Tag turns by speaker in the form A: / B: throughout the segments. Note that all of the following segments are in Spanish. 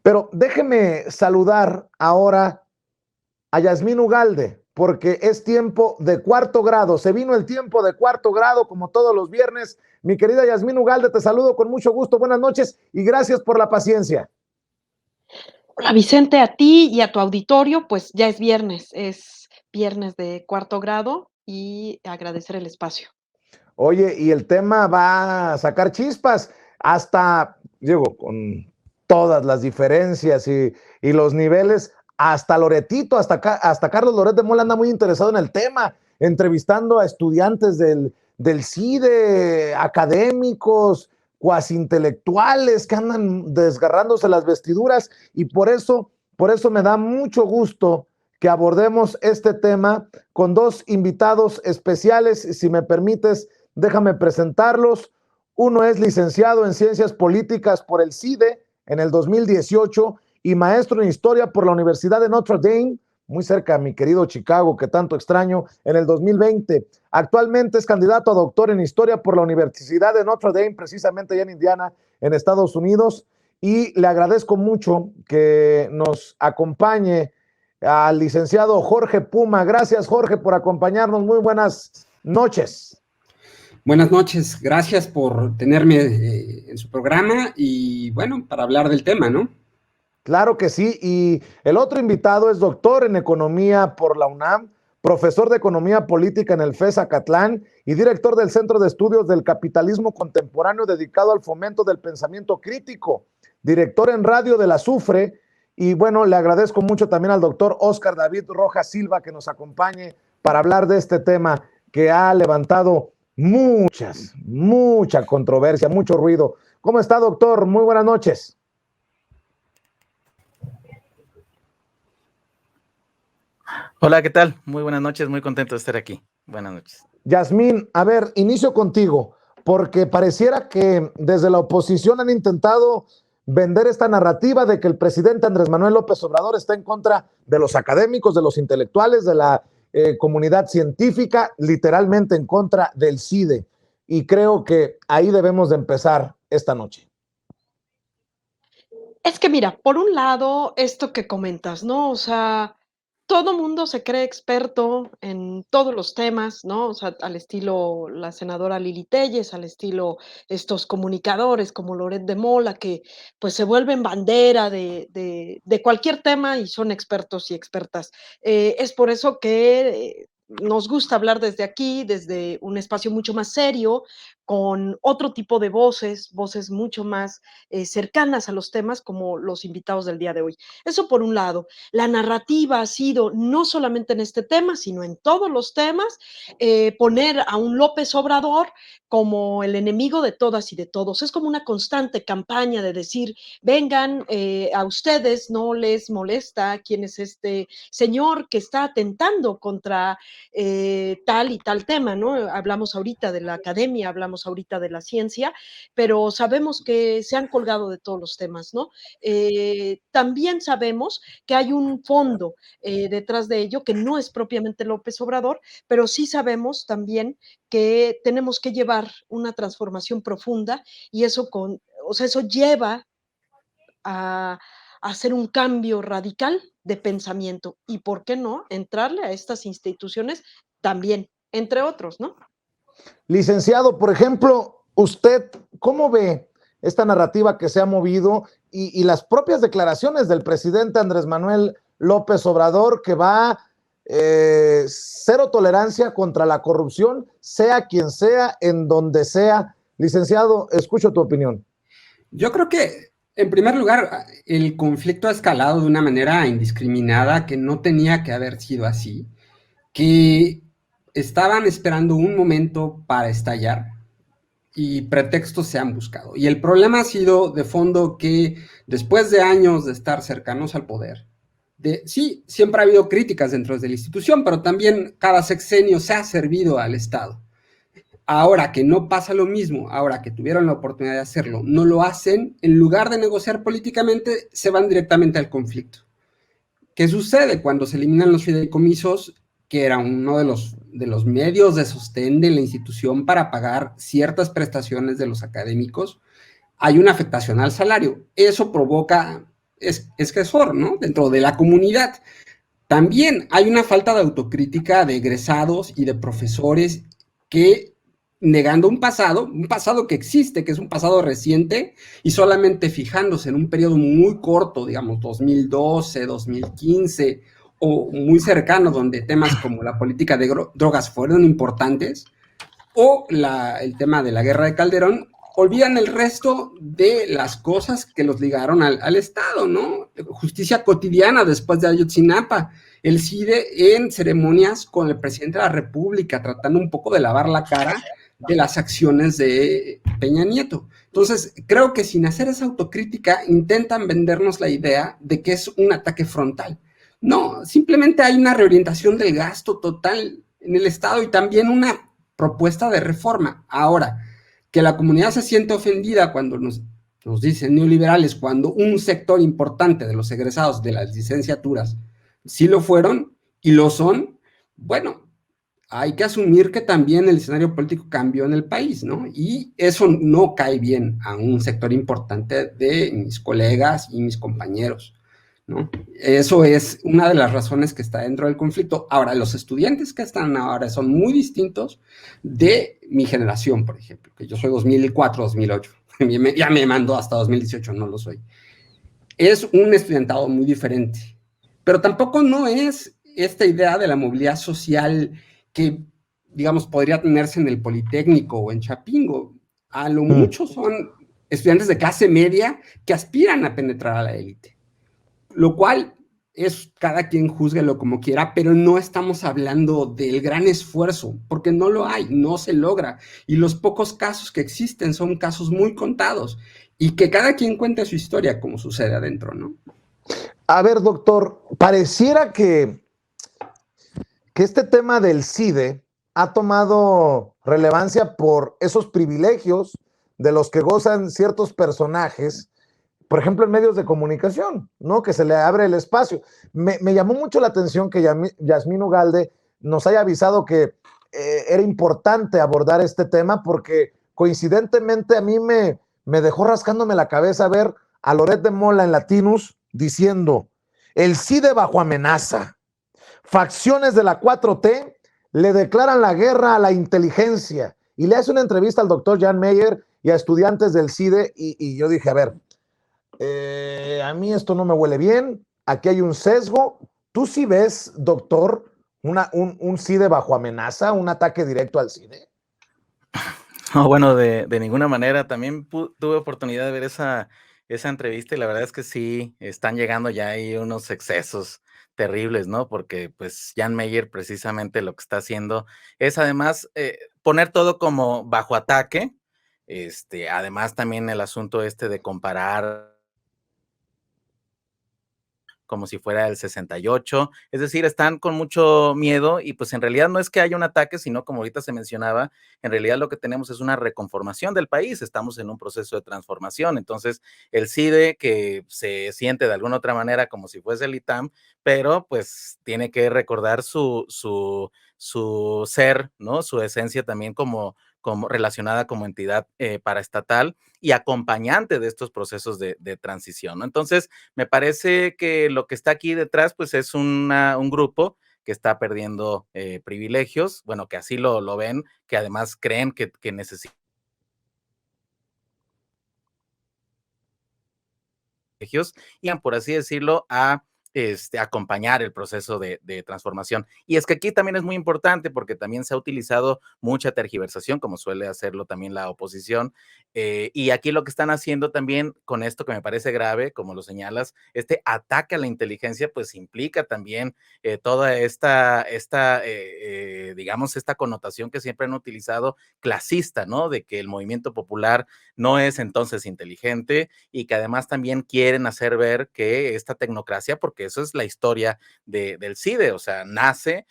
A: Pero déjeme saludar ahora a Yasmín Ugalde, porque es tiempo de cuarto grado. Se vino el tiempo de cuarto grado, como todos los viernes. Mi querida Yasmín Ugalde, te saludo con mucho gusto. Buenas noches y gracias por la paciencia.
B: Hola Vicente, a ti y a tu auditorio, pues ya es viernes de cuarto grado y agradecer el espacio.
A: Oye, y el tema va a sacar chispas hasta, digo, con todas las diferencias y los niveles, hasta Loretito, hasta Carlos Loret de Mola anda muy interesado en el tema, entrevistando a estudiantes del CIDE, académicos, cuasi intelectuales que andan desgarrándose las vestiduras, y por eso me da mucho gusto que abordemos este tema con dos invitados especiales. Si me permites, déjame presentarlos. Uno es licenciado en Ciencias Políticas por el CIDE en el 2018 y maestro en Historia por la Universidad de Notre Dame, muy cerca de mi querido Chicago, que tanto extraño, en el 2020. Actualmente es candidato a doctor en Historia por la Universidad de Notre Dame, precisamente allá en Indiana, en Estados Unidos. Y le agradezco mucho que nos acompañe al licenciado Jorge Puma. Gracias, Jorge, por acompañarnos. Muy buenas noches.
C: Buenas noches, gracias por tenerme en su programa y bueno, para hablar del tema, ¿no?
A: Claro que sí, y el otro invitado es doctor en Economía por la UNAM, profesor de Economía Política en el FES Acatlán y director del Centro de Estudios del Capitalismo Contemporáneo dedicado al fomento del pensamiento crítico, director en radio de la SUFRE. Y bueno, le agradezco mucho también al doctor Óscar David Rojas Silva que nos acompañe para hablar de este tema que ha levantado mucha controversia, mucho ruido. ¿Cómo está, doctor? Muy buenas noches.
D: Hola, ¿qué tal? Muy buenas noches, muy contento de estar aquí. Buenas noches.
A: Yasmín, a ver, inicio contigo, porque pareciera que desde la oposición han intentado vender esta narrativa de que el presidente Andrés Manuel López Obrador está en contra de los académicos, de los intelectuales, de la comunidad científica, literalmente en contra del CIDE. Y creo que ahí debemos de empezar esta noche.
B: Es que mira, por un lado, esto que comentas, ¿no? O sea, todo mundo se cree experto en todos los temas, ¿no? O sea, al estilo la senadora Lili Téllez, al estilo estos comunicadores como Loret de Mola, que pues se vuelven bandera de cualquier tema y son expertos y expertas. Es por eso que nos gusta hablar desde aquí, desde un espacio mucho más serio, con otro tipo de voces mucho más cercanas a los temas como los invitados del día de hoy. Eso por un lado. La narrativa ha sido, no solamente en este tema, sino en todos los temas, poner a un López Obrador como el enemigo de todas y de todos. Es como una constante campaña de decir, vengan, a ustedes no les molesta quién es este señor que está atentando contra tal y tal tema, ¿no? Hablamos ahorita de la academia, hablamos ahorita de la ciencia, pero sabemos que se han colgado de todos los temas, ¿no? También sabemos que hay un fondo detrás de ello, que no es propiamente López Obrador, pero sí sabemos también que tenemos que llevar una transformación profunda y eso o sea, eso lleva a hacer un cambio radical de pensamiento y, ¿por qué no?, entrarle a estas instituciones también, entre otros, ¿no?
A: Licenciado, por ejemplo, usted, ¿cómo ve esta narrativa que se ha movido y las propias declaraciones del presidente Andrés Manuel López Obrador, que va cero tolerancia contra la corrupción, sea quien sea, en donde sea? Licenciado, escucho tu opinión.
C: Yo creo que, en primer lugar, el conflicto ha escalado de una manera indiscriminada que no tenía que haber sido así, que estaban esperando un momento para estallar y pretextos se han buscado. Y el problema ha sido de fondo que después de años de estar cercanos al poder, sí, siempre ha habido críticas dentro de la institución, pero también cada sexenio se ha servido al Estado. Ahora que no pasa lo mismo, ahora que tuvieron la oportunidad de hacerlo, no lo hacen, en lugar de negociar políticamente, se van directamente al conflicto. ¿Qué sucede cuando se eliminan los fideicomisos, que era uno de los medios de sostén de la institución para pagar ciertas prestaciones de los académicos? Hay una afectación al salario. Eso provoca esquesor, ¿no? Dentro de la comunidad. También hay una falta de autocrítica de egresados y de profesores que negando un pasado que existe, que es un pasado reciente, y solamente fijándose en un periodo muy corto, digamos 2012, 2015, o muy cercano, donde temas como la política de drogas fueron importantes, o el tema de la guerra de Calderón, olvidan el resto de las cosas que los ligaron al Estado, ¿no? Justicia cotidiana después de Ayotzinapa, el CIDE en ceremonias con el presidente de la República, tratando un poco de lavar la cara de las acciones de Peña Nieto. Entonces, creo que sin hacer esa autocrítica intentan vendernos la idea de que es un ataque frontal. No, simplemente hay una reorientación del gasto total en el Estado y también una propuesta de reforma. Ahora, que la comunidad se siente ofendida cuando nos dicen neoliberales, cuando un sector importante de los egresados de las licenciaturas sí lo fueron y lo son, bueno, hay que asumir que también el escenario político cambió en el país, ¿no? Y eso no cae bien a un sector importante de mis colegas y mis compañeros, ¿no? Eso es una de las razones que está dentro del conflicto. Ahora, los estudiantes que están ahora son muy distintos de mi generación, por ejemplo, que yo soy 2004, 2008, ya me mandó hasta 2018, no lo soy. Es un estudiantado muy diferente, pero tampoco no es esta idea de la movilidad social que, digamos, podría tenerse en el Politécnico o en Chapingo. A lo mucho son estudiantes de clase media que aspiran a penetrar a la élite, lo cual es cada quien júzguelo como quiera, pero no estamos hablando del gran esfuerzo, porque no lo hay, no se logra, y los pocos casos que existen son casos muy contados, y que cada quien cuente su historia como sucede adentro, ¿no?
A: A ver, doctor, pareciera que este tema del CIDE ha tomado relevancia por esos privilegios de los que gozan ciertos personajes, por ejemplo, en medios de comunicación, ¿no? Que se le abre el espacio. Me llamó mucho la atención que Yasmín Ugalde nos haya avisado que era importante abordar este tema porque coincidentemente a mí me dejó rascándome la cabeza ver a Loret de Mola en Latinus diciendo, el CIDE bajo amenaza, facciones de la 4T le declaran la guerra a la inteligencia y le hace una entrevista al doctor Jan Meyer y a estudiantes del CIDE y yo dije, a ver, a mí esto no me huele bien, aquí hay un sesgo. ¿Tú sí ves, doctor, un CIDE bajo amenaza, un ataque directo al CIDE?
D: No, bueno, de ninguna manera. También tuve oportunidad de ver esa entrevista y la verdad es que sí, están llegando ya ahí unos excesos terribles, ¿no? Porque pues Jan Meyer precisamente lo que está haciendo es además poner todo como bajo ataque, además también el asunto de comparar como si fuera el 68, es decir, están con mucho miedo y pues en realidad no es que haya un ataque, sino como ahorita se mencionaba, en realidad lo que tenemos es una reconformación del país, estamos en un proceso de transformación, entonces el CIDE que se siente de alguna otra manera como si fuese el ITAM, pero pues tiene que recordar su ser, ¿no? Su esencia también como relacionada como entidad paraestatal y acompañante de estos procesos de transición, ¿no? Entonces, me parece que lo que está aquí detrás, pues es un grupo que está perdiendo privilegios, bueno, que así lo ven, que además creen que necesitan privilegios y, por así decirlo, a acompañar el proceso de transformación. Y es que aquí también es muy importante porque también se ha utilizado mucha tergiversación, como suele hacerlo también la oposición. Y aquí lo que están haciendo también con esto que me parece grave, como lo señalas, este ataque a la inteligencia, pues implica también toda digamos, esta connotación que siempre han utilizado clasista, ¿no? De que el movimiento popular no es entonces inteligente y que además también quieren hacer ver que esta tecnocracia, porque eso es la historia del CIDE, o sea, nace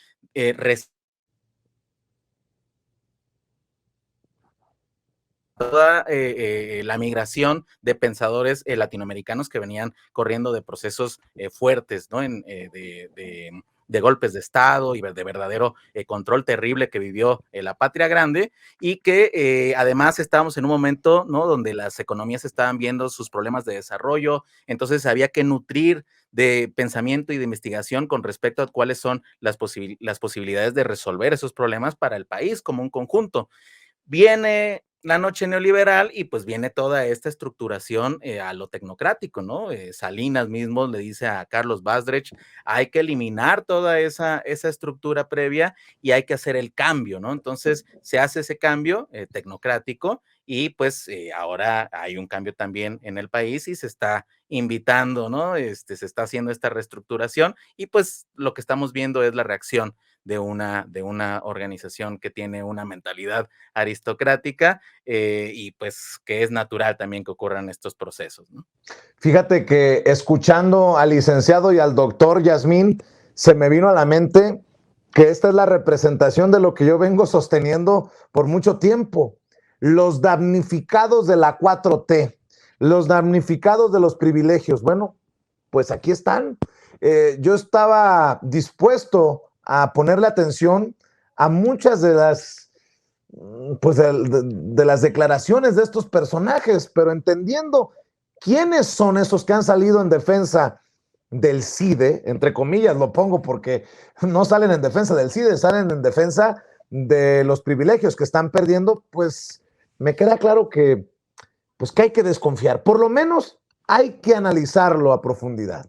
D: toda la migración de pensadores latinoamericanos que venían corriendo de procesos fuertes, ¿no? golpes de Estado y de verdadero control terrible que vivió la Patria Grande, y que además estábamos en un momento, ¿no?, donde las economías estaban viendo sus problemas de desarrollo, entonces había que nutrir de pensamiento y de investigación con respecto a cuáles son las posibilidades de resolver esos problemas para el país como un conjunto. Viene la noche neoliberal y pues viene toda esta estructuración a lo tecnocrático, ¿no? Salinas mismo le dice a Carlos Bazdrech, hay que eliminar toda esa estructura previa y hay que hacer el cambio, ¿no? Entonces se hace ese cambio tecnocrático y pues ahora hay un cambio también en el país y se está invitando, ¿no? Se está haciendo esta reestructuración y pues lo que estamos viendo es la reacción de una organización que tiene una mentalidad aristocrática y pues que es natural también que ocurran estos procesos, ¿no?
A: Fíjate que escuchando al licenciado y al doctor Yasmín, se me vino a la mente que esta es la representación de lo que yo vengo sosteniendo por mucho tiempo. Los damnificados de la 4T, los damnificados de los privilegios. Bueno, pues aquí están. Yo estaba dispuesto a ponerle atención a muchas de las, pues de las declaraciones de estos personajes, pero entendiendo quiénes son esos que han salido en defensa del CIDE, entre comillas lo pongo porque no salen en defensa del CIDE, salen en defensa de los privilegios que están perdiendo, pues me queda claro que, pues que hay que desconfiar, por lo menos hay que analizarlo a profundidad.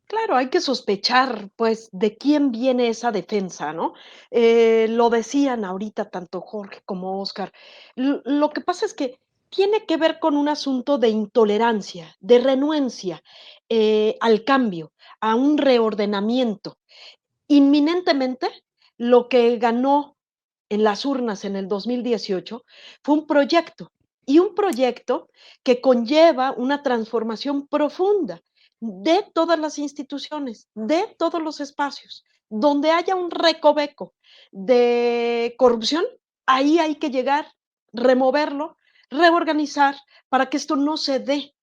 B: Claro, hay que sospechar, pues, de quién viene esa defensa, ¿no? Lo decían ahorita tanto Jorge como Óscar. Lo que pasa es que tiene que ver con un asunto de intolerancia, de renuencia, al cambio, a un reordenamiento. Inminentemente, lo que ganó en las urnas en el 2018 fue y un proyecto que conlleva una transformación profunda de todas las instituciones, de todos los espacios. Donde haya un recoveco de corrupción, ahí hay que llegar, removerlo, reorganizar para que esto no se dé.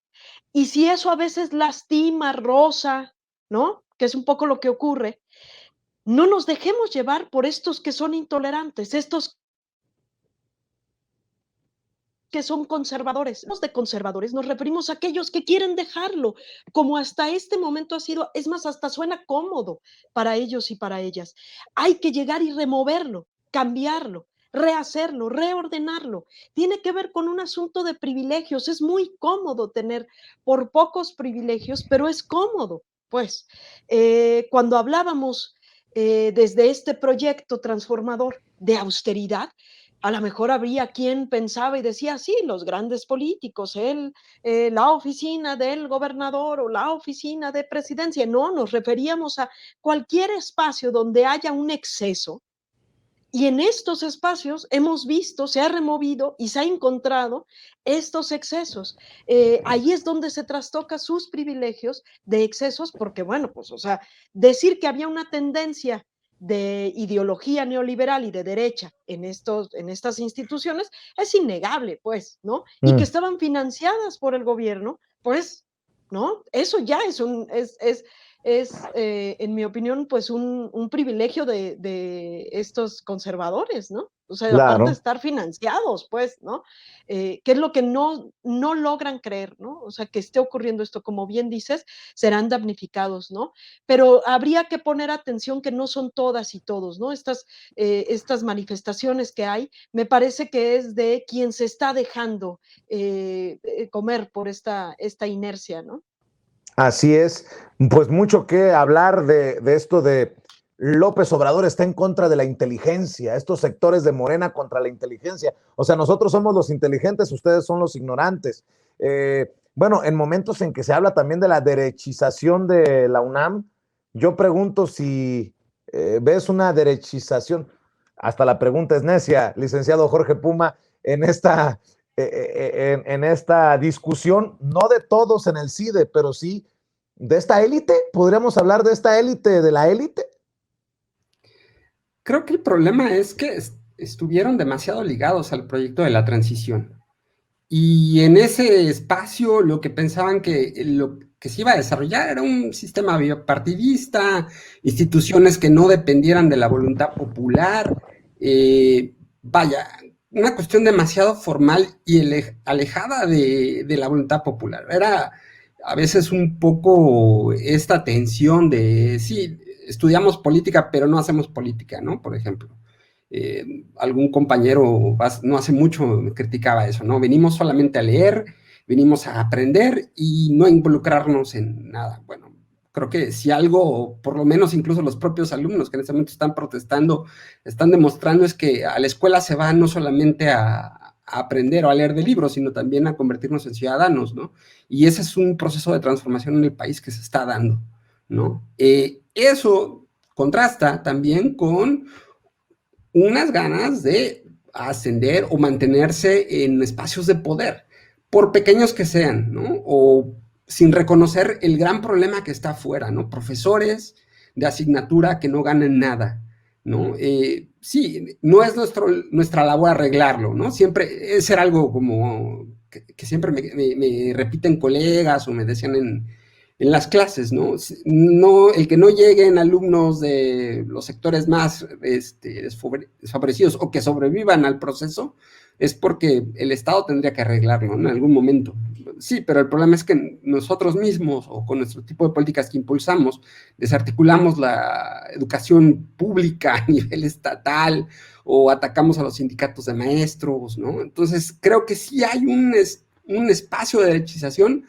B: Y si eso a veces lastima, roza, ¿no? Que es un poco lo que ocurre, no nos dejemos llevar por estos que son intolerantes, estos que son conservadores. Los de conservadores nos referimos a aquellos que quieren dejarlo, como hasta este momento ha sido, es más, hasta suena cómodo para ellos y para ellas. Hay que llegar y removerlo, cambiarlo, rehacerlo, reordenarlo. Tiene que ver con un asunto de privilegios. Es muy cómodo tener por pocos privilegios, pero es cómodo. Pues cuando hablábamos desde este proyecto transformador de austeridad, a lo mejor habría quien pensaba y decía, sí, los grandes políticos, la oficina del gobernador o la oficina de presidencia. No, nos referíamos a cualquier espacio donde haya un exceso. Y en estos espacios hemos visto, se ha removido y se ha encontrado estos excesos. Ahí es donde se trastoca sus privilegios de excesos, porque bueno, pues, o sea, decir que había una tendencia de ideología neoliberal y de derecha en estas instituciones es innegable, pues, ¿no? Y que estaban financiadas por el gobierno, pues, ¿no? Eso ya en mi opinión, pues un privilegio de estos conservadores, ¿no? O sea, aparte de
A: Claro.
B: estar financiados, pues, ¿no? Que es lo que no logran creer, ¿no? O sea, que esté ocurriendo esto, como bien dices, serán damnificados, ¿no? Pero habría que poner atención que no son todas y todos, ¿no? Estas manifestaciones que hay, me parece que es de quien se está dejando comer por esta inercia, ¿no?
A: Así es, pues mucho que hablar de esto de López Obrador está en contra de la inteligencia, estos sectores de Morena contra la inteligencia. O sea, nosotros somos los inteligentes, ustedes son los ignorantes. Bueno, en momentos en que se habla también de la derechización de la UNAM, yo pregunto si ves una derechización, hasta la pregunta es necia, licenciado Jorge Puma, en esta discusión, no de todos en el CIDE, pero sí de esta élite. ¿Podríamos hablar de esta élite, de la élite?
C: Creo que el problema es que estuvieron demasiado ligados al proyecto de la transición. Y en ese espacio lo que pensaban que que se iba a desarrollar era un sistema bipartidista, instituciones que no dependieran de la voluntad popular, vaya, una cuestión demasiado formal y alejada de la voluntad popular. Era a veces un poco esta tensión de, sí, estudiamos política, pero no hacemos política, ¿no? Por ejemplo. Algún compañero no hace mucho me criticaba eso, ¿no? Venimos solamente a leer, venimos a aprender y no a involucrarnos en nada. Bueno, creo que si algo, por lo menos incluso los propios alumnos que en este momento están protestando, están demostrando es que a la escuela se va no solamente a aprender o a leer de libros, sino también a convertirnos en ciudadanos, ¿no? Y ese es un proceso de transformación en el país que se está dando, ¿no? Eso contrasta también con unas ganas de ascender o mantenerse en espacios de poder, por pequeños que sean, ¿no? O sin reconocer el gran problema que está afuera, ¿no? Profesores de asignatura que no ganan nada, ¿no? Sí, no es nuestra labor arreglarlo, ¿no? Siempre es ser algo como que siempre me repiten colegas o me decían en las clases, ¿no? No, el que no lleguen alumnos de los sectores más desfavorecidos o que sobrevivan al proceso es porque el Estado tendría que arreglarlo, ¿no? En algún momento. Sí, pero el problema es que nosotros mismos o con nuestro tipo de políticas que impulsamos, desarticulamos la educación pública a nivel estatal o atacamos a los sindicatos de maestros, ¿no? Entonces, creo que sí hay un espacio de derechización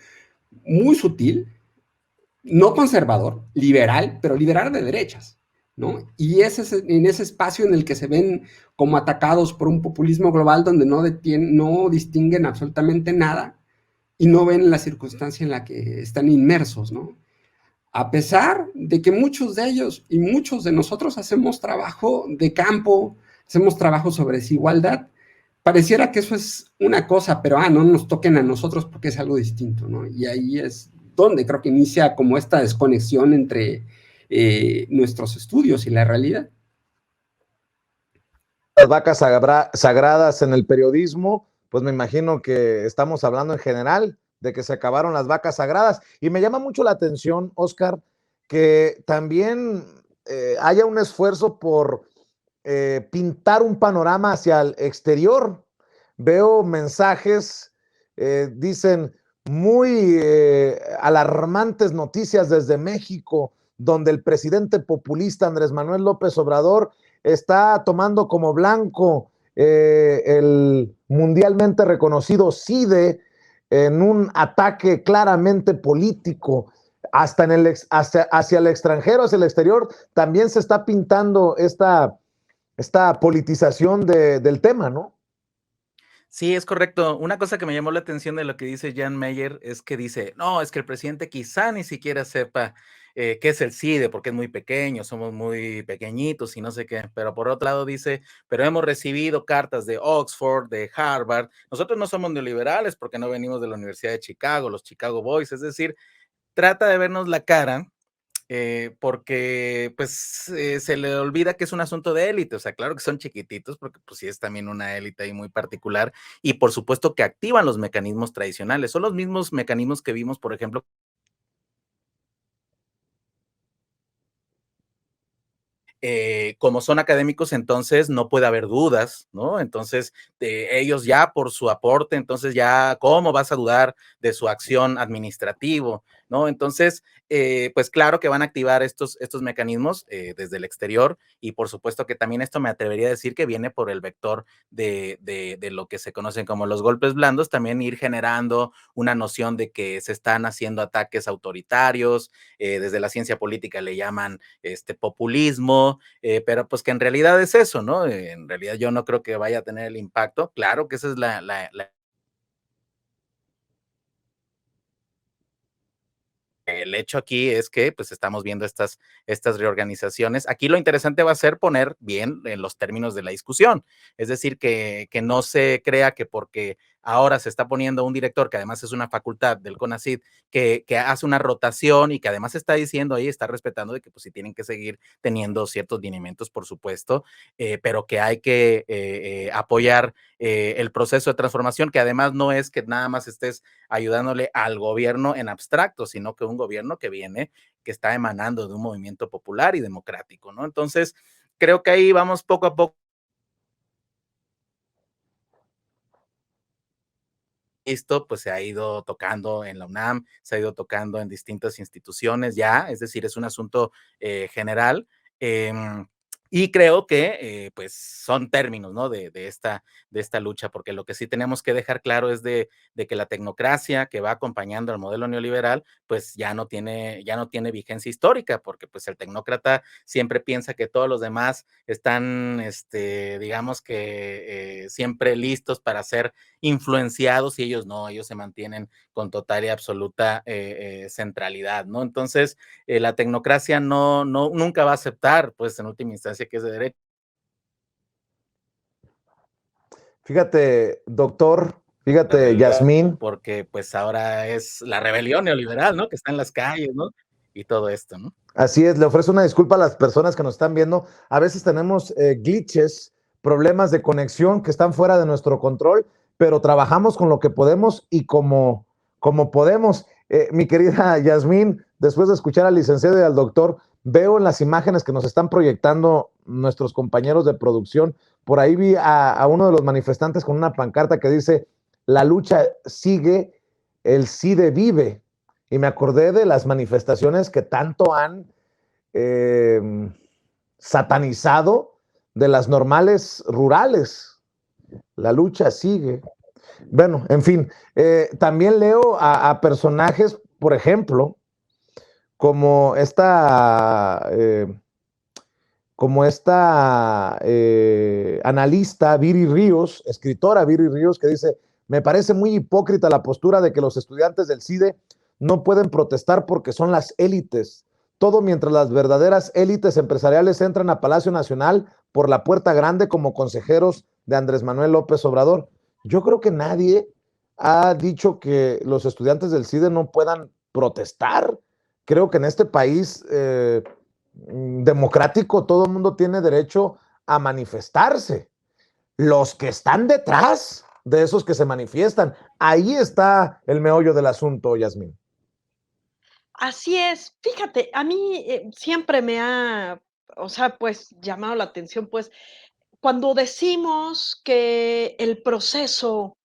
C: muy sutil, no conservador, liberal, pero liberal de derechas, ¿no? Y ese es en ese espacio en el que se ven como atacados por un populismo global donde no distinguen absolutamente nada y no ven la circunstancia en la que están inmersos, ¿no? A pesar de que muchos de ellos y muchos de nosotros hacemos trabajo de campo, hacemos trabajo sobre desigualdad, pareciera que eso es una cosa, pero no nos toquen a nosotros porque es algo distinto, ¿no? Y ahí es donde creo que inicia como esta desconexión entre nuestros estudios y la realidad.
A: Las vacas sagradas en el periodismo, pues me imagino que estamos hablando en general de que se acabaron las vacas sagradas. Y me llama mucho la atención, Oscar, que también haya un esfuerzo por pintar un panorama hacia el exterior. Veo mensajes, dicen muy alarmantes noticias desde México, donde el presidente populista Andrés Manuel López Obrador está tomando como blanco el mundialmente reconocido CIDE en un ataque claramente político hasta hacia el extranjero, hacia el exterior. También se está pintando esta politización del tema, ¿no?
D: Sí, es correcto. Una cosa que me llamó la atención de lo que dice Jan Meyer es que dice, no, es que el presidente quizá ni siquiera sepa qué es el CIDE, porque es muy pequeño, somos muy pequeñitos y no sé qué. Pero por otro lado dice, pero hemos recibido cartas de Oxford, de Harvard. Nosotros no somos neoliberales porque no venimos de la Universidad de Chicago, los Chicago Boys. Es decir, trata de vernos la cara porque pues se le olvida que es un asunto de élite, o sea, claro que son chiquititos, porque pues sí es también una élite ahí muy particular, y por supuesto que activan los mecanismos tradicionales, son los mismos mecanismos que vimos, por ejemplo, como son académicos, entonces no puede haber dudas, ¿no? Entonces, ellos ya por su aporte, entonces ya, ¿cómo vas a dudar de su acción administrativo, ¿no? Entonces, pues claro que van a activar estos mecanismos desde el exterior y por supuesto que también esto me atrevería a decir que viene por el vector de lo que se conocen como los golpes blandos, también ir generando una noción de que se están haciendo ataques autoritarios, desde la ciencia política le llaman populismo, pero pues que en realidad es eso, ¿no? En realidad yo no creo que vaya a tener el impacto. Claro que esa es el hecho aquí es que pues estamos viendo estas reorganizaciones. Aquí lo interesante va a ser poner bien en los términos de la discusión, es decir, que no se crea que porque ahora se está poniendo un director que además es una facultad del CONACYT que hace una rotación y que además está diciendo ahí, está respetando de que pues sí tienen que seguir teniendo ciertos lineamientos, por supuesto, pero que hay que apoyar el proceso de transformación, que además no es que nada más estés ayudándole al gobierno en abstracto, sino que un gobierno que viene, que está emanando de un movimiento popular y democrático, ¿no? Entonces, creo que ahí vamos poco a poco. Esto pues se ha ido tocando en la UNAM, se ha ido tocando en distintas instituciones ya, es decir, es un asunto general. Y creo que pues son términos, ¿no? de esta lucha, porque lo que sí tenemos que dejar claro es de que la tecnocracia que va acompañando al modelo neoliberal, pues ya no tiene vigencia histórica, porque pues el tecnócrata siempre piensa que todos los demás están, digamos que siempre listos para ser influenciados y ellos no, ellos se mantienen con total y absoluta centralidad, ¿no? Entonces, la tecnocracia nunca va a aceptar, pues en última instancia, que es de derecho.
A: Fíjate, doctor, fíjate, Yasmín.
D: Porque pues ahora es la rebelión neoliberal, ¿no? Que está en las calles, ¿no? Y todo esto, ¿no?
A: Así es, le ofrezco una disculpa a las personas que nos están viendo. A veces tenemos glitches, problemas de conexión que están fuera de nuestro control, pero trabajamos con lo que podemos y como podemos. Mi querida Yasmín, después de escuchar al licenciado y al doctor, veo en las imágenes que nos están proyectando nuestros compañeros de producción, por ahí vi a uno de los manifestantes con una pancarta que dice, la lucha sigue, el CIDE vive. Y me acordé de las manifestaciones que tanto han satanizado de las normales rurales. La lucha sigue. Bueno, en fin, también leo a personajes, por ejemplo, como esta analista Viri Ríos, escritora Viri Ríos, que dice, me parece muy hipócrita la postura de que los estudiantes del CIDE no pueden protestar porque son las élites. Todo mientras las verdaderas élites empresariales entran a Palacio Nacional por la puerta grande como consejeros de Andrés Manuel López Obrador. Yo creo que nadie ha dicho que los estudiantes del CIDE no puedan protestar. Creo que en este país democrático todo el mundo tiene derecho a manifestarse. Los que están detrás de esos que se manifiestan, ahí está el meollo del asunto, Yasmín.
B: Así es. Fíjate, a mí, siempre me ha, o sea, pues, llamado la atención, pues, cuando decimos que el proceso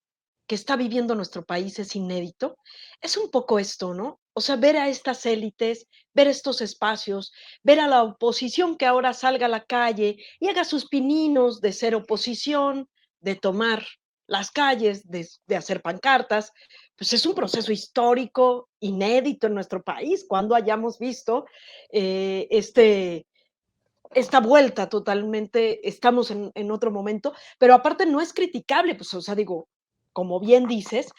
B: que está viviendo nuestro país es inédito, es un poco esto, ¿no? O sea, ver a estas élites, ver estos espacios, ver a la oposición que ahora salga a la calle y haga sus pininos de ser oposición, de tomar las calles, de hacer pancartas, pues es un proceso histórico inédito en nuestro país, cuando hayamos visto esta vuelta totalmente, estamos en otro momento, pero aparte no es criticable, pues, o sea, digo, como bien dices,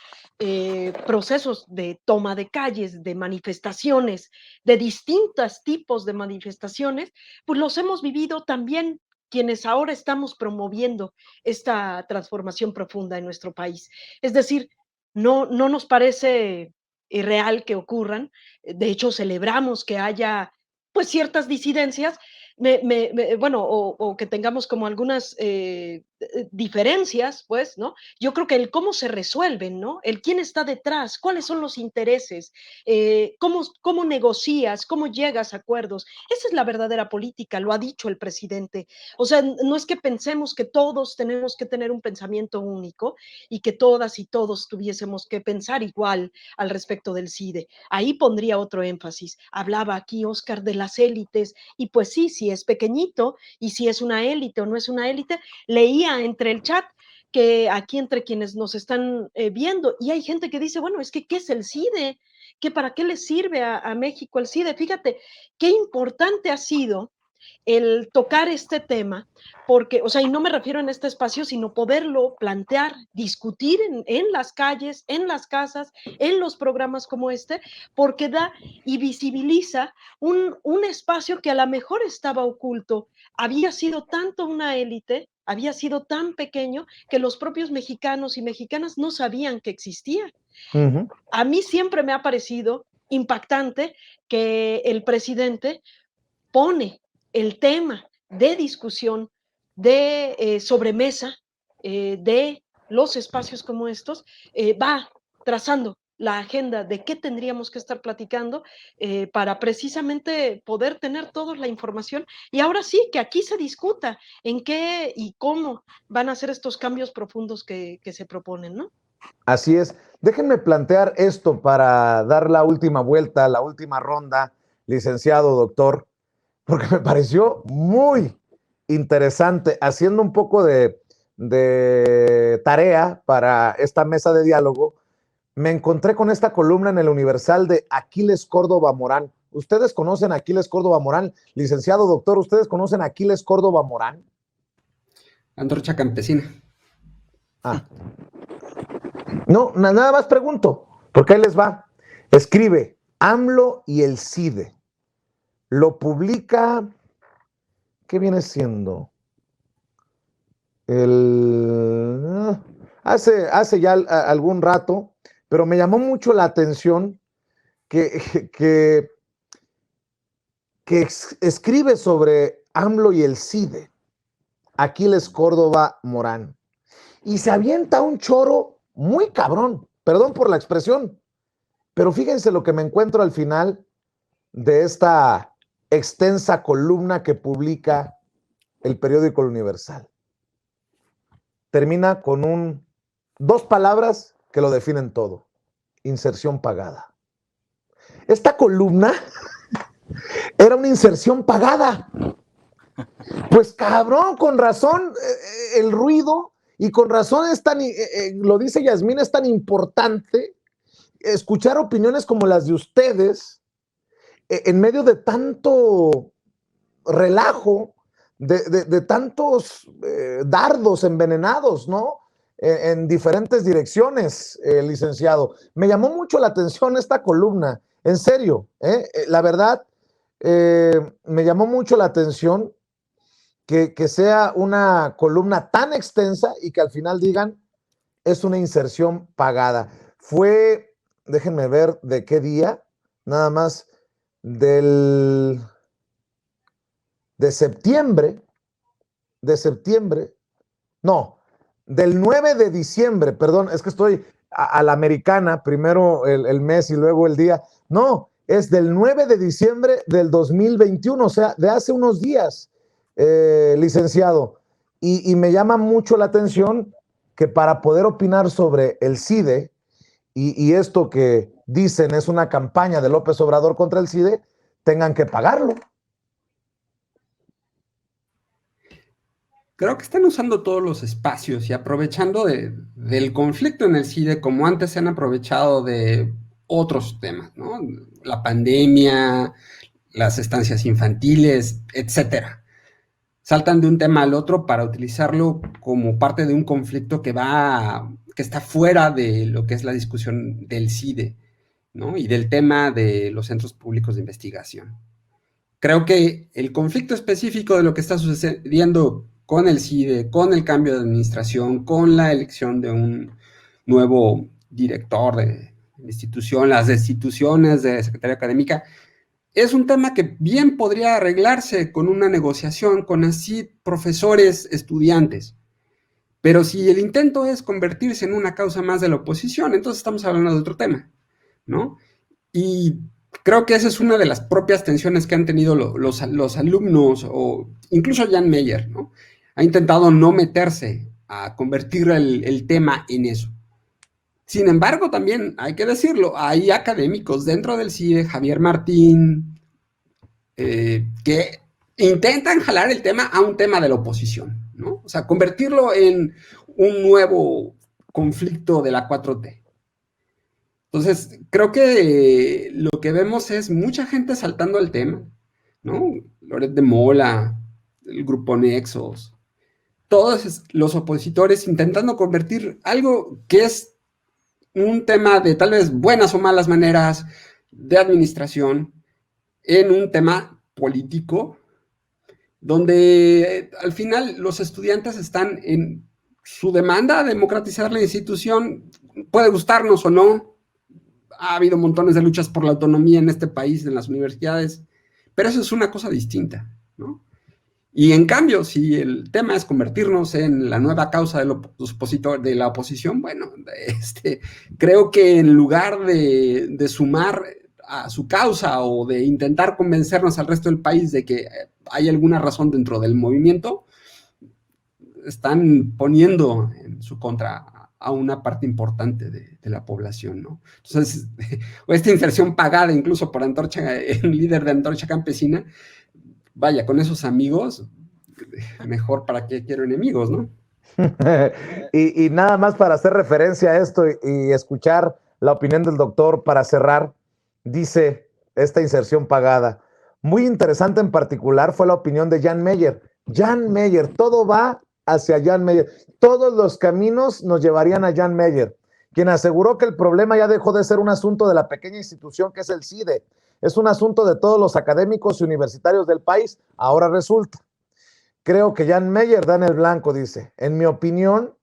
B: procesos de toma de calles, de manifestaciones, de distintos tipos de manifestaciones, pues los hemos vivido también quienes ahora estamos promoviendo esta transformación profunda en nuestro país. Es decir, no nos parece irreal que ocurran, de hecho celebramos que haya pues ciertas disidencias, bueno, o que tengamos como algunas diferencias, pues, ¿no? Yo creo que el cómo se resuelven, ¿no? El quién está detrás, cuáles son los intereses, cómo negocias, cómo llegas a acuerdos. Esa es la verdadera política, lo ha dicho el presidente. O sea, no es que pensemos que todos tenemos que tener un pensamiento único y que todas y todos tuviésemos que pensar igual al respecto del CIDE. Ahí pondría otro énfasis. Hablaba aquí Oscar de las élites y pues sí, si es pequeñito y si es una élite o no es una élite, leía entre el chat que aquí entre quienes nos están viendo y hay gente que dice, bueno, es que ¿qué es el CIDE? ¿Qué para qué le sirve a México el CIDE? Fíjate, qué importante ha sido el tocar este tema, porque, o sea, y no me refiero en este espacio, sino poderlo plantear, discutir en las calles, en las casas, en los programas como este, porque da y visibiliza un espacio que a lo mejor estaba oculto, había sido tanto una élite había sido tan pequeño que los propios mexicanos y mexicanas no sabían que existía.
A: Ujú.
B: A mí siempre me ha parecido impactante que el presidente pone el tema de discusión, de sobremesa, de los espacios como estos, va trazando la agenda de qué tendríamos que estar platicando para precisamente poder tener toda la información y ahora sí, que aquí se discuta en qué y cómo van a ser estos cambios profundos que se proponen, ¿no?
A: Así es. Déjenme plantear esto para dar la última vuelta, la última ronda, licenciado, doctor, porque me pareció muy interesante, haciendo un poco de tarea para esta mesa de diálogo. Me encontré con esta columna en el Universal de Aquiles Córdoba Morán. ¿Ustedes conocen a Aquiles Córdoba Morán? Licenciado, doctor, ¿ustedes conocen a Aquiles Córdoba Morán?
C: Antorcha campesina.
A: Ah. No, nada más pregunto, porque ahí les va. Escribe AMLO y el CIDE. Lo publica, ¿qué viene siendo? Hace ya algún rato, pero me llamó mucho la atención que escribe sobre AMLO y el CIDE, Aquiles Córdoba Morán, y se avienta un choro muy cabrón, perdón por la expresión, pero fíjense lo que me encuentro al final de esta extensa columna que publica el periódico El Universal. Termina con dos palabras que lo definen todo: inserción pagada. Esta columna era una inserción pagada. Pues cabrón, con razón el ruido, y con razón es tan, lo dice Yasmín, es tan importante escuchar opiniones como las de ustedes en medio de tanto relajo, de tantos dardos envenenados, ¿no? En diferentes direcciones, licenciado. Me llamó mucho la atención esta columna, en serio, la verdad, me llamó mucho la atención que sea una columna tan extensa y que al final digan es una inserción pagada. Fue, déjenme ver de qué día, nada más de septiembre, no, del 9 de diciembre, perdón, es que estoy a la americana, primero el mes y luego el día, no, es del 9 de diciembre del 2021, o sea, de hace unos días, licenciado, y me llama mucho la atención que para poder opinar sobre el CIDE y esto que dicen es una campaña de López Obrador contra el CIDE, tengan que pagarlo.
C: Creo que están usando todos los espacios y aprovechando del conflicto en el CIDE como antes se han aprovechado de otros temas, ¿no? La pandemia, las estancias infantiles, etcétera. Saltan de un tema al otro para utilizarlo como parte de un conflicto que está fuera de lo que es la discusión del CIDE, ¿no? Y del tema de los centros públicos de investigación. Creo que el conflicto específico de lo que está sucediendo con el CIDE, con el cambio de administración, con la elección de un nuevo director de la institución, las destituciones de Secretaría Académica, es un tema que bien podría arreglarse con una negociación con así profesores, estudiantes. Pero si el intento es convertirse en una causa más de la oposición, entonces estamos hablando de otro tema, ¿no? Y creo que esa es una de las propias tensiones que han tenido los alumnos, o incluso Jan Meyer, ¿no? Ha intentado no meterse a convertir el tema en eso. Sin embargo, también hay que decirlo, hay académicos dentro del CIDE, Javier Martín, que intentan jalar el tema a un tema de la oposición, ¿no? O sea, convertirlo en un nuevo conflicto de la 4T. Entonces, creo que lo que vemos es mucha gente saltando al tema, ¿no? Loret de Mola, el grupo Nexos, todos los opositores intentando convertir algo que es un tema de tal vez buenas o malas maneras de administración en un tema político donde al final los estudiantes están en su demanda a democratizar la institución, puede gustarnos o no. Ha habido montones de luchas por la autonomía en este país, en las universidades, pero eso es una cosa distinta, ¿no? Y en cambio, si el tema es convertirnos en la nueva causa de la oposición, bueno, creo que en lugar de sumar a su causa o de intentar convencernos al resto del país de que hay alguna razón dentro del movimiento, están poniendo en su contra a una parte importante de la población, ¿no? Entonces, esta inserción pagada incluso por Antorcha, el líder de Antorcha Campesina, vaya, con esos amigos, mejor para qué quiero enemigos, ¿no?
A: y nada más para hacer referencia a esto y escuchar la opinión del doctor para cerrar, dice esta inserción pagada. Muy interesante en particular fue la opinión de Jan Meyer. Jan Meyer, todo va hacia Jan Meyer. Todos los caminos nos llevarían a Jan Meyer, quien aseguró que el problema ya dejó de ser un asunto de la pequeña institución que es el CIDE. Es un asunto de todos los académicos y universitarios del país. Ahora resulta. Creo que Jan Meyer da en el blanco, dice. En mi opinión,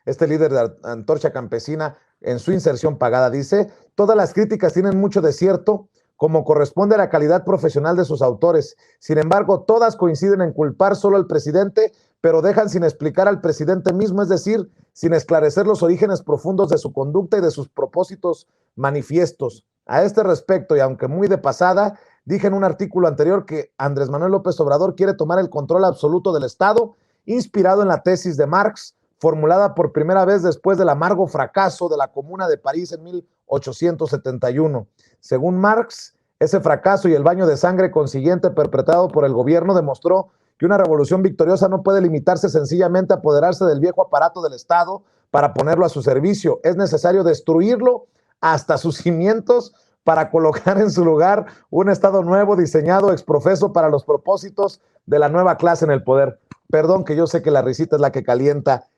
A: este líder de Antorcha Campesina, en su inserción pagada, dice, todas las críticas tienen mucho de cierto, como corresponde a la calidad profesional de sus autores. Sin embargo, todas coinciden en culpar solo al presidente, pero dejan sin explicar al presidente mismo, es decir, sin esclarecer los orígenes profundos de su conducta y de sus propósitos manifiestos. A este respecto, y aunque muy de pasada, dije en un artículo anterior que Andrés Manuel López Obrador quiere tomar el control absoluto del Estado, inspirado en la tesis de Marx, formulada por primera vez después del amargo fracaso de la Comuna de París en 1871. Según Marx, ese fracaso y el baño de sangre consiguiente perpetrado por el gobierno demostró que una revolución victoriosa no puede limitarse sencillamente a apoderarse del viejo aparato del Estado para ponerlo a su servicio. Es necesario destruirlo hasta sus cimientos para colocar en su lugar un Estado nuevo diseñado exprofeso para los propósitos de la nueva clase en el poder. Perdón, que yo sé que la risita es la que calienta.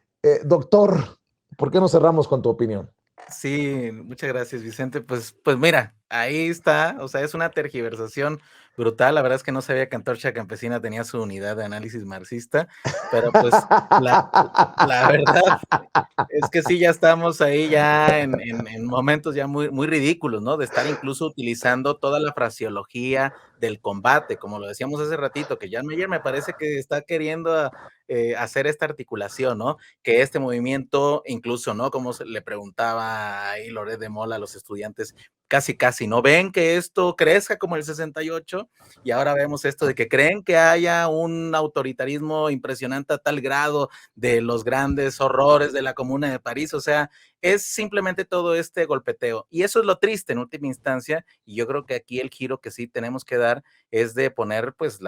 A: Doctor, ¿por qué no cerramos con tu opinión?
D: Sí, muchas gracias, Vicente. Pues mira, ahí está, o sea, es una tergiversación brutal. La verdad es que no sabía que Antorcha Campesina tenía su unidad de análisis marxista, pero pues la verdad es que sí, ya estamos ahí ya en momentos ya muy ridículos, ¿no? De estar incluso utilizando toda la fraseología del combate, como lo decíamos hace ratito, que Jan Meyer me parece que está queriendo hacer esta articulación, ¿no? Que este movimiento, incluso, ¿no? Como le preguntaba ahí Loret de Mola a los estudiantes, casi, ¿no? Ven que esto crezca como el 68 y ahora vemos esto de que creen que haya un autoritarismo impresionante a tal grado de los grandes horrores de la Comuna de París, o sea, es simplemente todo este golpeteo. Y eso es lo triste en última instancia, y yo creo que aquí el giro que sí tenemos que dar es de poner pues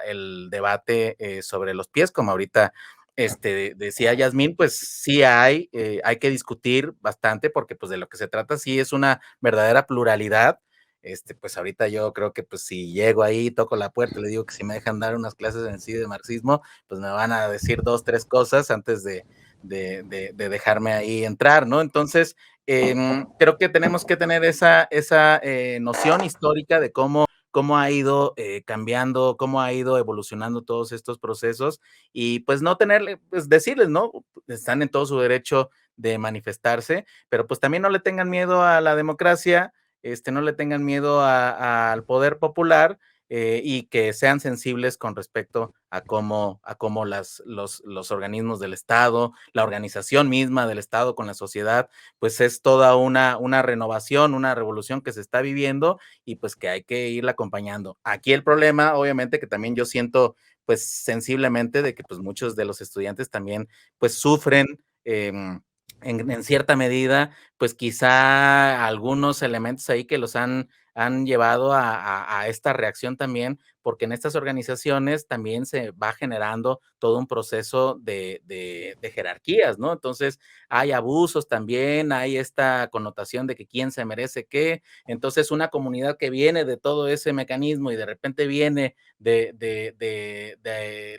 D: el debate sobre los pies, como ahorita decía Yasmín, pues sí hay que discutir bastante, porque pues de lo que se trata sí es una verdadera pluralidad. Pues ahorita yo creo que pues si llego ahí, toco la puerta, le digo que si me dejan dar unas clases en sí de marxismo, pues me van a decir 2, 3 cosas antes de dejarme ahí entrar, ¿no? Entonces, creo que tenemos que tener esa noción histórica de cómo ha ido cambiando, cómo ha ido evolucionando todos estos procesos y pues no tenerle, pues decirles, ¿no? Están en todo su derecho de manifestarse, pero pues también no le tengan miedo a la democracia, no le tengan miedo al poder popular y que sean sensibles con respecto a cómo los organismos del Estado, la organización misma del Estado con la sociedad, pues es toda una renovación, una revolución que se está viviendo y pues que hay que irla acompañando. Aquí el problema, obviamente, que también yo siento pues sensiblemente de que pues muchos de los estudiantes también pues sufren en cierta medida, pues quizá algunos elementos ahí que los han llevado a esta reacción también, porque en estas organizaciones también se va generando todo un proceso de jerarquías, ¿no? Entonces hay abusos también, hay esta connotación de que quién se merece qué, entonces una comunidad que viene de todo ese mecanismo y de repente viene de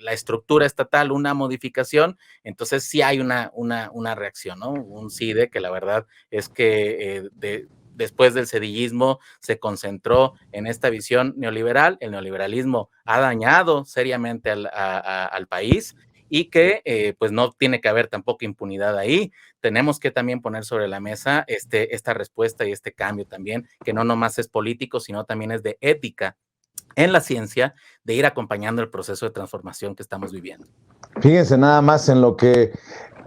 D: la estructura estatal una modificación, entonces sí hay una reacción, ¿no? Un CIDE que la verdad es que después del cedillismo se concentró en esta visión neoliberal. El neoliberalismo ha dañado seriamente al país y que pues no tiene que haber tampoco impunidad ahí. Tenemos que también poner sobre la mesa esta respuesta y este cambio también, que no nomás es político, sino también es de ética en la ciencia, de ir acompañando el proceso de transformación que estamos viviendo.
A: Fíjense nada más en lo que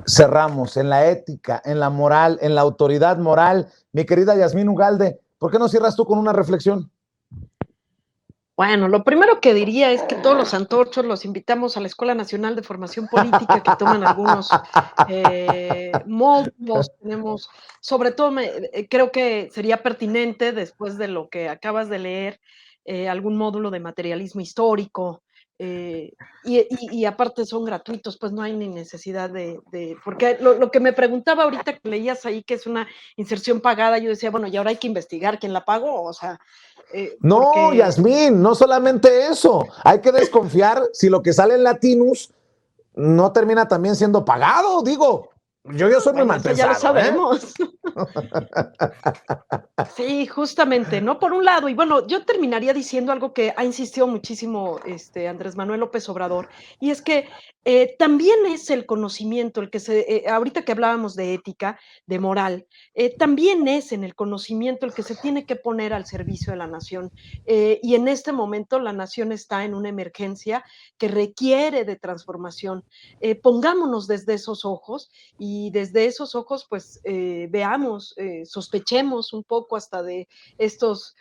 A: cerramos, en la ética, en la moral, en la autoridad moral. Mi querida Yasmín Ugalde, ¿por qué no cierras tú con una reflexión?
B: Bueno, lo primero que diría es que todos los antorchos los invitamos a la Escuela Nacional de Formación Política, que toman algunos módulos. Tenemos, sobre todo, creo que sería pertinente, después de lo que acabas de leer, algún módulo de materialismo histórico. Y aparte son gratuitos, pues no hay ni necesidad porque lo que me preguntaba ahorita que leías ahí, que es una inserción pagada, yo decía, bueno, y ahora hay que investigar quién la pagó, o sea...
A: No,
B: porque...
A: Yasmín, no solamente eso. Hay que desconfiar si lo que sale en Latinus no termina también siendo pagado. Digo, yo soy muy mal pensado.
B: Ya lo sabemos. Sí, justamente, ¿no? Por un lado, y bueno, yo terminaría diciendo algo que ha insistido muchísimo Andrés Manuel López Obrador, y es que también es el conocimiento, el que ahorita que hablábamos de ética, de moral, también es en el conocimiento el que se tiene que poner al servicio de la nación. Y en este momento la nación está en una emergencia que requiere de transformación. Pongámonos desde esos ojos y desde esos ojos, pues veamos, sospechemos un poco hasta de estos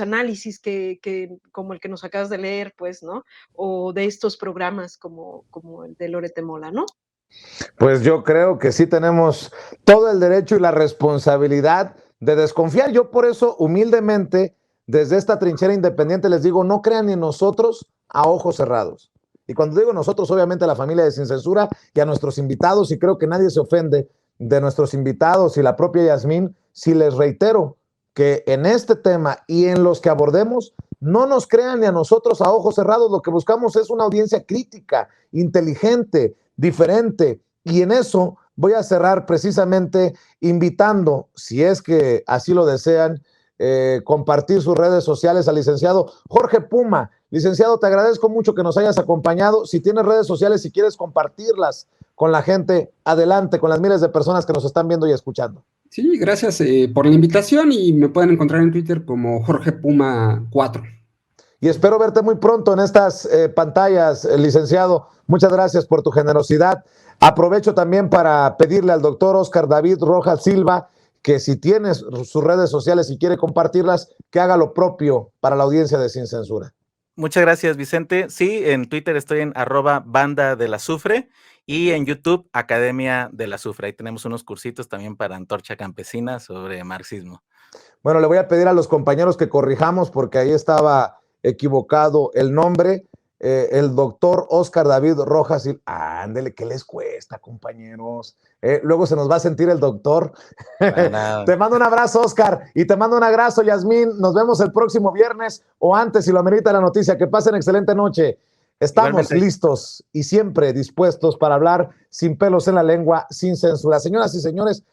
B: análisis como el que nos acabas de leer, pues, ¿no? O de estos programas como el de Loret Mola, ¿no?
A: Pues yo creo que sí tenemos todo el derecho y la responsabilidad de desconfiar. Yo por eso, humildemente, desde esta trinchera independiente, les digo, no crean en nosotros a ojos cerrados. Y cuando digo nosotros, obviamente a la familia de Sin Censura y a nuestros invitados, y creo que nadie se ofende de nuestros invitados y la propia Yasmín, si les reitero que en este tema y en los que abordemos, no nos crean ni a nosotros a ojos cerrados. Lo que buscamos es una audiencia crítica, inteligente, diferente, y en eso voy a cerrar precisamente invitando, si es que así lo desean, compartir sus redes sociales al licenciado Jorge Puma. Licenciado, te agradezco mucho que nos hayas acompañado. Si tienes redes sociales, si quieres compartirlas con la gente, adelante, con las miles de personas que nos están viendo y escuchando.
C: Sí, gracias por la invitación y me pueden encontrar en Twitter como Jorge Puma 4.
A: Y espero verte muy pronto en estas pantallas, licenciado. Muchas gracias por tu generosidad. Aprovecho también para pedirle al doctor Óscar David Rojas Silva que si tienes sus redes sociales y quiere compartirlas, que haga lo propio para la audiencia de Sin Censura.
D: Muchas gracias, Vicente. Sí, en Twitter estoy en @bandadelazufre y en YouTube Academia de la Azufre. Ahí tenemos unos cursitos también para Antorcha Campesina sobre marxismo. Bueno, le voy a pedir a los compañeros que corrijamos porque ahí estaba equivocado el nombre. El doctor Óscar David Rojas. Ándele, ¿qué les cuesta, compañeros? Luego se nos va a sentir el doctor. Te mando un abrazo, Óscar, y te mando un abrazo, Yasmín. Nos vemos el próximo viernes o antes, si lo amerita la noticia. Que pasen excelente noche. Estamos igualmente listos y siempre dispuestos para hablar sin pelos en la lengua, sin censura. Señoras y señores,